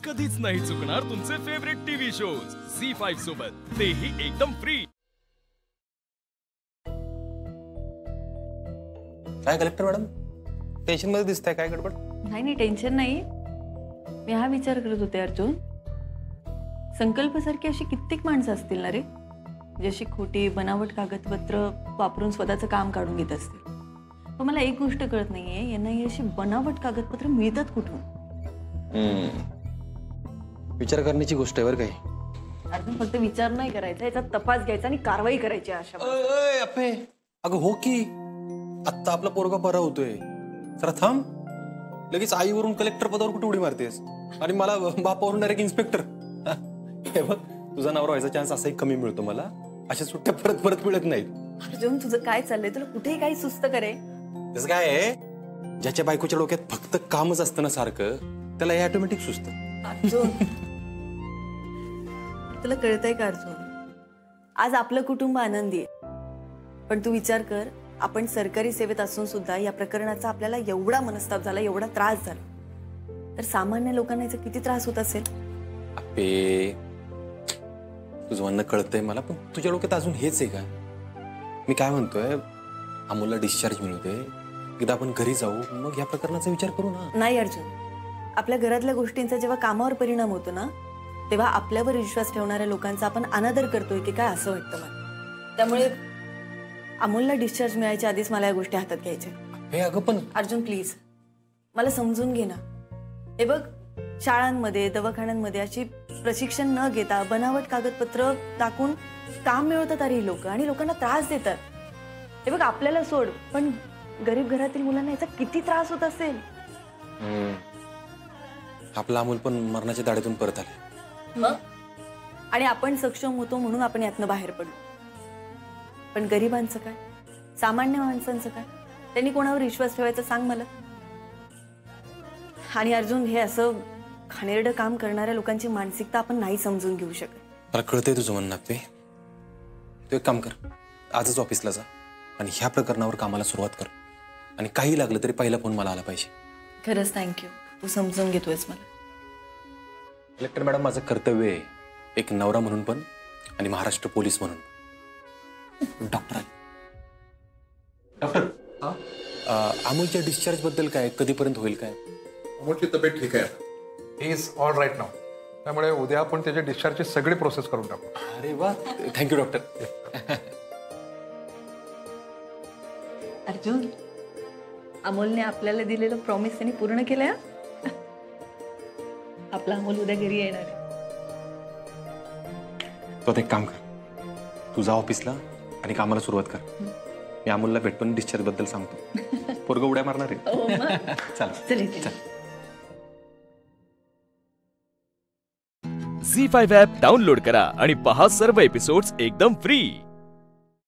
कधीच नाही चुकणार तुमचे फेवरेट टीव्ही शोज झी5 सोबत, तेही एकदम फ्री। काय कलेक्टर मॅडम टेन्शन मध्ये दिसताय, काय गडबड? नाही टेन्शन नाही। मी हा विचार करत होते अर्जुन, संकल्पसारखी अशी कित्येक माणसं असतील ना रे, जशी खोटी बनावट कागदपत्र वापरून स्वतःचं काम काढून घेत असतील। पण मला एक गोष्ट कळत नाहीये, यांना ही अशी बनावट कागदपत्र मिळतात कुठून? विचार करण्याची गोष्ट आहे बरं काही। अर्जुन फक्त विचार नाही करायचा, याचा तपास घ्यायचा आणि कारवाई करायची अशा। अप्पे अगं हो की, आत्ता आपला पोरगा बरा होतोय, जरा थांब। लगेच आईवरून कलेक्टर पदावर कुठे उडी मारतेस आणि मला बापावरून डायरेक्ट इन्स्पेक्टर। हे बघ, तुझा नवरा व्हायचा चान्स असाही कमी मिळतो मला, अशा सुट्ट्या परत परत मिळत नाहीत। अर्जुन तुझं काय चाललंय? तुला कुठेही काही सुस्त करे? तसं काय आहे, ज्याच्या बायकोच्या डोक्यात फक्त कामच असतं ना सारखं, त्याला हे ऑटोमॅटिक सुचतं। अर्जुन तुला कळतंय का अर्जुन, आज आपलं कुटुंब आनंदी आहे, पण तू विचार कर, आपण सरकारी सेवेत असून सुद्धा या प्रकरणाचा आपल्याला एवढा मनस्ताप झाला, एवढा त्रास झाला, तर सामान्य लोकांना याचा किती त्रास होत असेल? अप्पे तुझं म्हणणं कळतंय मला, पण तुझ्या डोक्यात अजून हेच आहे का? मी काय म्हणतोय, अमोलला डिस्चार्ज मिळू दे, एकदा आपण घरी जाऊ, मग या प्रकरणाचा विचार करू ना। नाही अर्जुन, आपल्या घरातल्या गोष्टींचा जेव्हा कामावर परिणाम होतो ना, तेव्हा आपल्यावर विश्वास ठेवणाऱ्या लोकांचा आपण अनादर करतोय की काय असं वाटतं मला। त्यामुळे अमोलला डिस्चार्ज मिळायच्या आधीच मला या गोष्टी हातात घ्यायच्या। हे अगं पण अर्जुन प्लीज मला समजून घे ना। हे बघ, शाळांमध्ये दवाखान्यांमध्ये अशी प्रशिक्षण न घेता बनावट कागदपत्र टाकून काम मिळवतात अरे लोक, आणि लोकांना त्रास देतात। हे बघ, आपल्याला सोड, पण गरीब घरातील मुलांना याचा किती त्रास होत असेल। आपला अमोल पण मरणाच्या दाढेतून परत आले मग, आणि आपण सक्षम होतो म्हणून आपण यातनं बाहेर पडलो, पण गरिबांचं काय, सामान्य माणसांचं काय? त्यांनी कोणावर विश्वास ठेवायचा सांग मला। आणि अर्जुन, हे असं घाणेरडं काम करणाऱ्या लोकांची मानसिकता आपण नाही समजून घेऊ शकत। मला कळतंय तुझं म्हणणं अप्पे, तू एक काम कर, आजच ऑफिसला जा आणि ह्या प्रकरणावर कामाला सुरुवात कर, आणि काही लागलं तरी पहिला फोन मला आला पाहिजे। खरंच थँक्यू, तू समजून घेतोयस मला। कलेक्टर मॅडम, माझं कर्तव्य आहे, एक नवरा म्हणून पण आणि महाराष्ट्र पोलीस म्हणून। डॉक्टर अमोलच्या डिस्चार्ज बद्दल काय, कधीपर्यंत होईल काय? अमोलची तब्येत ठीक आहे, ही इज ऑल राईट नाव, त्यामुळे उद्या आपण त्याच्या डिस्चार्जची सगळी प्रोसेस करून टाकू। अरे वा, थँक्यू डॉक्टर। अर्जुन, अमोलने आपल्याला दिलेलं प्रॉमिस त्यांनी पूर्ण केलंय। आपला अमोल उद्या घरी येणार आहे। तो एक काम कर, तू जा ऑफिसला आणि कामाला सुरुवात कर, मी अमोलला भेटतो आणि डिस्चार्ज बद्दल सांगतो। पोरगं उड्या मारणार आहे। चल चल। झी5 ॲप डाउनलोड करा आणि पहा सर्व एपिसोड्स एकदम फ्री।